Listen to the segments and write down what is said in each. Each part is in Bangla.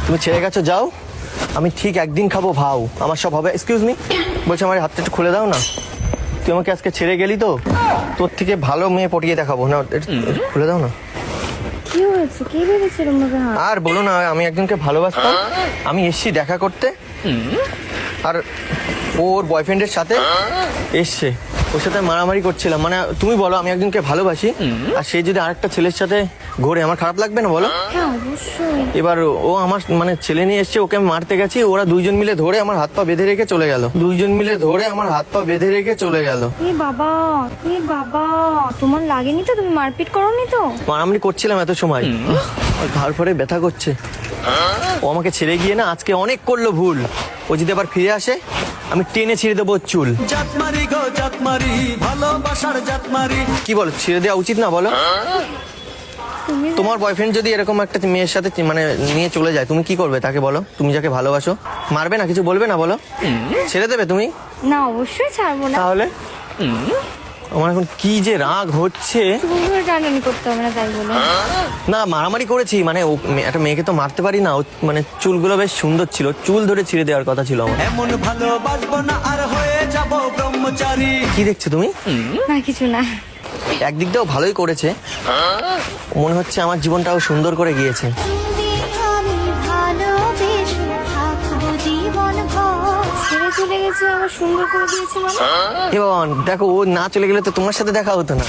তুমি ছেড়ে গেছো, যাও। আমি ঠিক একদিন খাবো ভাও, আমার সব হবে। এক্সকিউজ মি, বলছি আমার হাতটা একটু খুলে দাও না। তুই আমাকে আজকে ছেড়ে গেলি তো, তোর থেকে ভালো মেয়ে পটিয়ে দেখাবো না, একটু খুলে দাও না। কি হয়েছে? কি ভেবেছিল আমাকে? আর বলো না, আমি একজনকে ভালোবাসতাম, আমি এসছি দেখা করতে, আর ওর বয়ফ্রেন্ডের সাথে এসছে, ওর সাথে মারামারি করছিলাম। মানে তুমি বলো, আমি একজনকে ভালোবাসি আর সে যদি আরেকটা ছেলের সাথে ঘোরে, আমার খারাপ লাগবে না বলো? হ্যাঁ অবশ্যই। এবার ও আমার মানে ছেলে নিয়ে এসছে, ওকে আমি মারতে গেছি, ওরা দুইজন মিলে ধরে আমার হাত পা বেঁধে রেখে চলে গেল, দুইজন মিলে ধরে আমার হাত পা বেঁধে রেখে চলে গেল। এ বাবা, এ বাবা, তোমার লাগেনি তো? তুমি মারপিট করোনি তো? মারামারি করছিলাম এত সময়, ঘাড় পরে ব্যথা করছে। ও আমাকে ছেড়ে গিয়ে না আজকে অনেক করলো ভুল। ও যদি আবার ফিরে আসে, আমি টেনে ছিঁড়ে দেবো ওর চুল। জাতমারি গো জাতমারি, ভালোবাসার জাতমারি। কি বলো, ছেড়ে দেওয়া উচিত না বলো? তুমি তোমার বয়ফ্রেন্ড যদি এরকম একটা মেয়ের সাথে মানে নিয়ে চলে যায়, তুমি কি করবে তাকে বলো? তুমি যাকে ভালোবাসো, মারবে না, কিছু বলবে না বলো? ছেড়ে দেবে তুমি? না, অবশ্যই ছাড়বো না। তাহলে আমার এখন কি যে রাগ হচ্ছে। তুমি টানাটানি করতে হবে না তাই বলে। না, মারামারি করেছি মানে একটা মেয়েকে তো মারতে পারি না। মানে চুলগুলো বেশ সুন্দর ছিল, চুল ধরে ছিঁড়ে দেওয়ার কথা ছিল আমার। এমন ভালোবাসবো না আর হয়ে যাব ব্রহ্মচারী। কি দেখছো তুমি? না কিছু না। একদিক দিয়েও ভালোই করেছে, মনে হচ্ছে আমার জীবনটাও সুন্দর করে গিয়েছে। ছেড়ে চলে গেছে, আবার সুন্দর করে দিয়েছে মানে? এ বাবা, দেখো ও না চলে গেলে তো তোমার সাথে দেখা হতো না।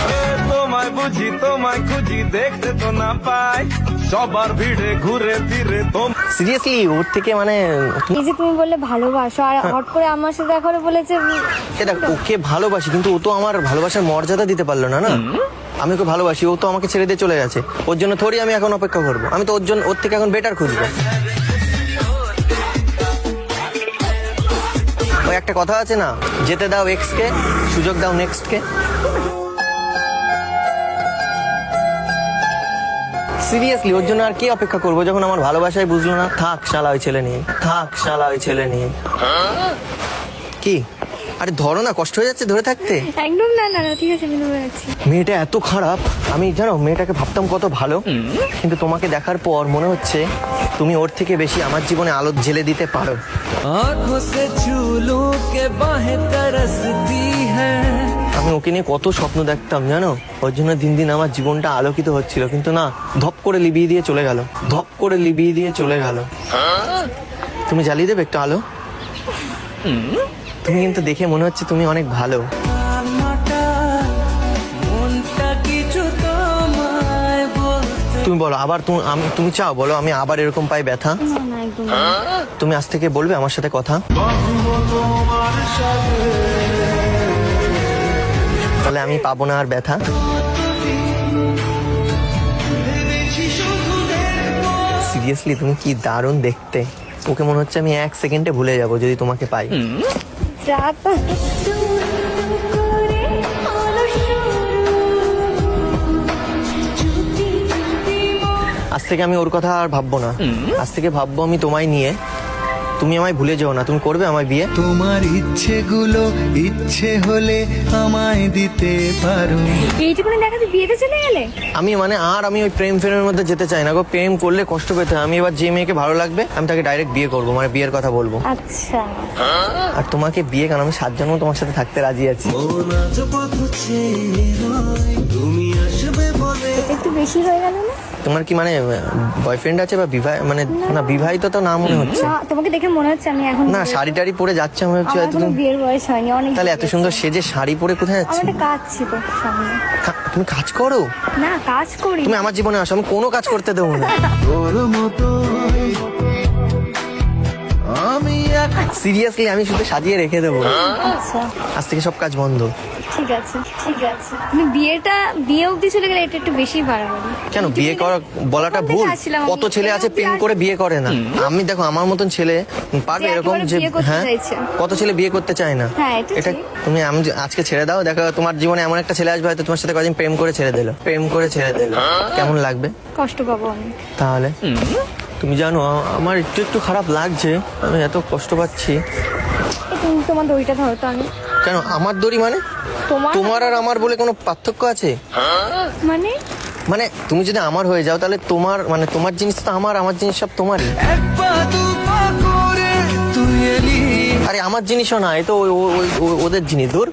তোমায় বুঝি তোমায় খুঁজি, দেখতে তো না পাই সবার ভিড়ে ঘুরে ফিরে। সিরিয়াসলি ওর থেকে মানে এই যে তুমি বললে ভালোবাসো, আর হট করে আমার সাথে দেখা করে বলেছে দেখ, ওকে ভালোবাসি কিন্তু ও তো আমার ভালোবাসার মর্যাদা দিতে পারলো না। না, আমি ওকে ভালোবাসি, ও তো আমাকে ছেড়ে দিয়ে চলে গেছে। ওর জন্য থোড়ি আমি এখন অপেক্ষা করবো, আমি তো ওর থেকে এখন বেটার খুঁজবো। ওই একটা কথা আছে না, যেতে দাও এক্স কে, সুযোগ দাও নেক্সট কে। সিরিয়াসলি ওর জন্য আর কি অপেক্ষা করবো, যখন আমার ভালোবাসায় বুঝলো না। থাক শালা ওই ছেলে নিয়ে, থাক শালা ওই ছেলে নিয়ে। কি আরে ধরো না, কষ্ট হয়ে যাচ্ছে ধরে থাকতে। একদম না না না, ঠিক আছে আমি ধরে রাখছি। মেয়েটা এত খারাপ, আমি জানো মেয়েটাকে ভাবতাম কত ভালো, কিন্তু তোমাকে দেখার পর মনে হচ্ছে তুমি ওর থেকে বেশি আমার জীবনে আলো জ্বেলে দিতে পারো। आँखों से छू लूं के बाहें तरसती है। আমি ওকে নিয়ে কত স্বপ্ন দেখতাম জানো, ওর জন্য দিন দিন আমার জীবনটা আলোকিত হচ্ছিল, কিন্তু না, ধপ করে লিবিয়ে দিয়ে চলে গেল, ধপ করে লিবিয়ে দিয়ে চলে গেল। তুমি জ্বালিয়ে দেবে একটু আলো? তুমি কিন্তু দেখে মনে হচ্ছে তুমি অনেক ভালো। মনটা কিছু তোমায় বলতে। তুমি বলো আবার, তুমি চাও বলো আমি আবার এরকম পাই ব্যথা? না না একদম না। তুমি আজ থেকে বলবে আমার সাথে কথা? তাহলে আমি পাবো না আর ব্যথা। সিরিয়াসলি তুমি কি দারুণ দেখতে, ওকে মনে হচ্ছে আমি 1 সেকেন্ডে ভুলে যাব যদি তোমাকে পাই। যা তো। আজ থেকে আমি ওর কথা আর ভাববো না, আজ থেকে ভাববো আমি তোমায় নিয়ে। তুমি আমায় ভুলে যেও না, তুমি করবে আমায় বিয়ে? তোমার ইচ্ছেগুলো ইচ্ছে হলে আমায় দিতে পারো। এইটুকুনি দেখাতে বিয়েতে চলে গেলে? আমি মানে আর আমি ওই প্রেম ফেমের মধ্যে যেতে চাই না গো, প্রেম করলে কষ্ট পেতে হয়। আমি এবার যে মেয়েকে ভালো লাগবে আমি তাকে ডাইরেক্ট বিয়ে করবো, মানে বিয়ের কথা বলবো। আচ্ছা আর তোমাকে বিয়ে, কারণ আমি 7 জন্ম তোমার সাথে থাকতে রাজি আছি। এটা একটু বেশি হয়ে গেল না? তোমার কি মানে বয়ফ্রেন্ড আছে বা মানে না, বিবাহিত তো না মনে হচ্ছে। না, তোমাকে দেখে মনে হচ্ছে আমি এখন না, শাড়ি টাড়ি পরে যাচ্ছে মনে হচ্ছে আমার হয়তো কোনো তুমি। বিয়ের বয়স হয়নি, অনেক তাহলে এত দেরি সুন্দর আছে। সেজে শাড়ি পরে কোথায় আমার যাচ্ছে? একটা কাজ ছিল সামনে। তুমি কাজ করো? না কাজ করি। তুমি আমার জীবনে আসো, আমি কোনো কাজ করতে দেবো না। তোর মতো আমি সিরিয়াসলি আমি শুধু সাজিয়ে রেখে দেবো, আচ্ছা আজ থেকে সব কাজ বন্ধ। ঠিক আছে ঠিক আছে। তুমি বিয়ে অবধি চলে গেলে এটা একটু বেশি বাড়াবাড়ি। কেন বিয়ে করা বলাটা ভুল? কত ছেলে আছে প্রেম করে বিয়ে করে না। আমি দেখো আমার মতন ছেলে পারবে যে এরকম একেবারে যে, বিয়ে করতে হ্যাঁ চাইছে। কত ছেলে বিয়ে করতে চায় না। হ্যাঁ, এটা এটা ঠিক। তুমি আমি আজকে ছেড়ে দাও, দেখো তোমার জীবনে এমন একটা ছেলে আসবে হয়তো তোমার সাথে কদিন প্রেম করে ছেড়ে দিল, প্রেম করে ছেড়ে দিল, কেমন লাগবে? কষ্ট পাবো আমি। তাহলে তুমি জানো আমার একটু একটু খারাপ লাগছে, আমি এত কষ্ট পাচ্ছি। তুমি তোমার দড়িটা ধরো তো। আমি কেন আমার দড়ি মানে? তোমার তোমার আর আমার বলে কোনো পার্থক্য আছে? মানে মানে তুমি যদি আমার হয়ে যাও তাহলে তোমার মানে তোমার জিনিস তো আমার জিনিস সব তোমারই। এক পা দু পা করে তুই এলি, আরে আমার জিনিসও না, এ তো ওদের জিনিস। দূর,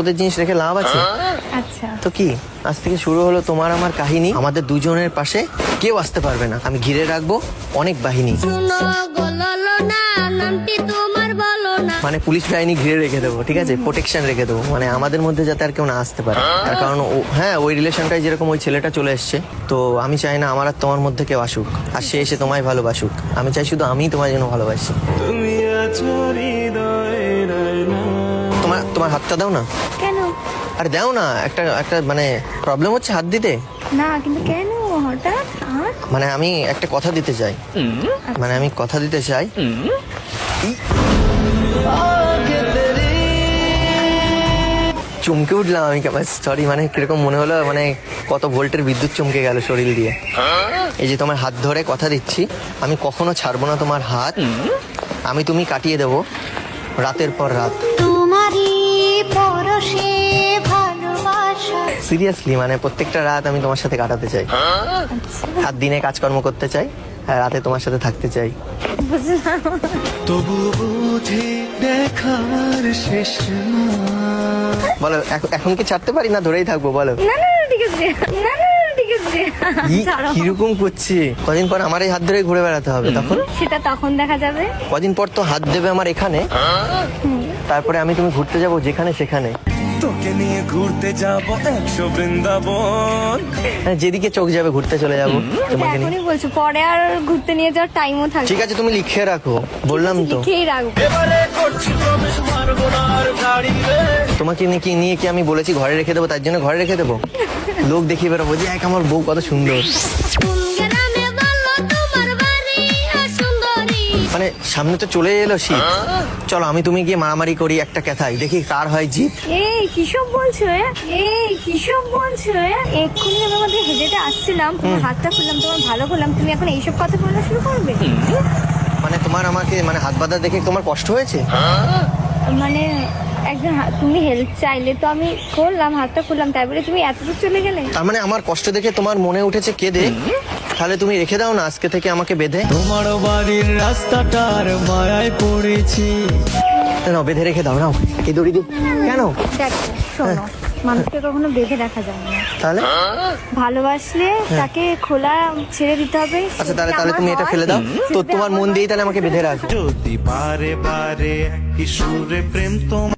ওদের জিনিস রেখে লাভ আছে? আচ্ছা তো কি, আজ থেকে শুরু হলো তোমার আমার কাহিনী। আমাদের দুজনের পাশে কেউ আসতে পারবে না, আমি ঘিরে রাখবো অনেক বাহিনী। শুনো গলালো না নামটি তোমার বলো না। মানে পুলিশ বাহিনী ঘিরে রেখে দেবো, ঠিক আছে, প্রোটেকশন রেখে দেবো, মানে আমাদের মধ্যে যাতে আর কেউ না আসতে পারে। তার কারণ হ্যাঁ, ওই রিলেশনটাই যেরকম ওই ছেলেটা চলে এসছে, তো আমি চাই না আমার আর তোমার মধ্যে কেউ আসুক, আর সে এসে তোমায় ভালোবাসুক। আমি চাই শুধু আমি তোমার জন্য ভালোবাসি। তুমি আছো হৃদয়ের আয়না। তোমার হাতটা দাও না। কেন? আরে দাও না, একটা মানে প্রবলেম হচ্ছে হাত দিতে। না কিন্তু কেন হঠাৎ আর? মানে আমি একটা কথা দিতে চাই, মানে আমি কথা দিতে চাই। চমকে উঠলাম আমি, সরি, মানে কিরকম মনে হলো, মানে কত ভোল্টের বিদ্যুৎ চমকে গেল শরীর দিয়ে। এই যে তোমার হাত ধরে কথা দিচ্ছি, আমি কখনো ছাড়বো না তোমার হাত। আমি তুমি কাটিয়ে দেবো রাতের পর রাত। তোমারই পরশে ভালোবাসা। সিরিয়াসলি, মানে প্রত্যেকটা রাত আমি তোমার সাথে কাটাতে চাই। আর দিনে কাজকর্ম করতে চাই, আর রাতে তোমার সাথে থাকতে চাই। বুঝলাম। তবু বুঝি দেখার শেষ না। বলো এখন কি ছাড়তে পারি না ধরেই থাকবো? বলো। না না না, ঠিক আছে, না না না, ঠিক আছে, ছাড়ো। কিরকম করছি? কদিন পর আমার এই হাত ধরে ঘুরে বেড়াতে হবে, তখন সেটা তখন দেখা যাবে। কদিন পর তো হাত দেবে আমার এখানে, তারপরে আমি তুমি ঘুরতে যাবো যেখানে সেখানে। তোকে নিয়ে ঘুরতে যাবো 100 বৃন্দাবন। মানে যেদিকে চোখ যাবে ঘুরতে চলে যাবো এটা তোমাকে নিয়ে। এখনই বলছো, পরে আর ঘুরতে নিয়ে যাওয়ার টাইমও থাকবে। ঠিক আছে, তুমি লিখে রাখো, বললাম তো। লিখেই রাখবো। এবারে করছি প্রবেশ মারবো না আর গাড়ি রে। তোমাকে নিয়ে কি আমি বলেছি ঘরে রেখে দেবো, তার জন্য ঘরে রেখে দেবো? লোক দেখিয়ে বেরোবো যে এক আমার বউ কত সুন্দর। কোন গ্রামে বললো তোমার বাড়ি সুন্দরী। মানে সামনে তো চলে এলো শীত, চলো আমি তুমি গিয়ে মারামারি করি একটা কথাই, দেখি কার হয় জিত। এই কিসব বলছো? এই কিসব বলছো? এক্ষুনি আমি আমাদের হেঁটে আসছিলাম, তোমার হাতটা খুললাম, তোমার ভালো করলাম, তুমি এখন এইসব কথা বলা শুরু করবে? মানে তোমার আমাকে মানে হাত বাঁধা দেখে তোমার কষ্ট হয়েছে? মানে একজন তুমি হেল্প চাইলে তো আমি করলাম, হাতটা খুললাম, তাই বলে তুমি এতদূর চলে গেলে? তার মানে আমার কষ্ট দেখে তোমার মনে উঠেছে কেঁদে? তাহলে তুমি রেখে দাও না আজকে থেকে আমাকে বেঁধে। তোমার বাড়ির রাস্তাটার মায়ায় পড়েছি। না, বেঁধে রেখে দাও, নাও এই দড়ি দিয়ে। কেন? দেখো শোনো, মানুষকে কখনো বেঁধে রাখা যায় না। তাহলে ভালোবাসলে তাকে খোলা ছেড়ে দিতে হবে। আচ্ছা, তাহলে যদি তুমি আমার এটা হয়, ফেলে দাও তো, যদি তোমার আমার মন হয়, দিয়ে তাহলে আমাকে বেঁধে রাখ। যদি বারে বারে কিশোরে প্রেম তোমার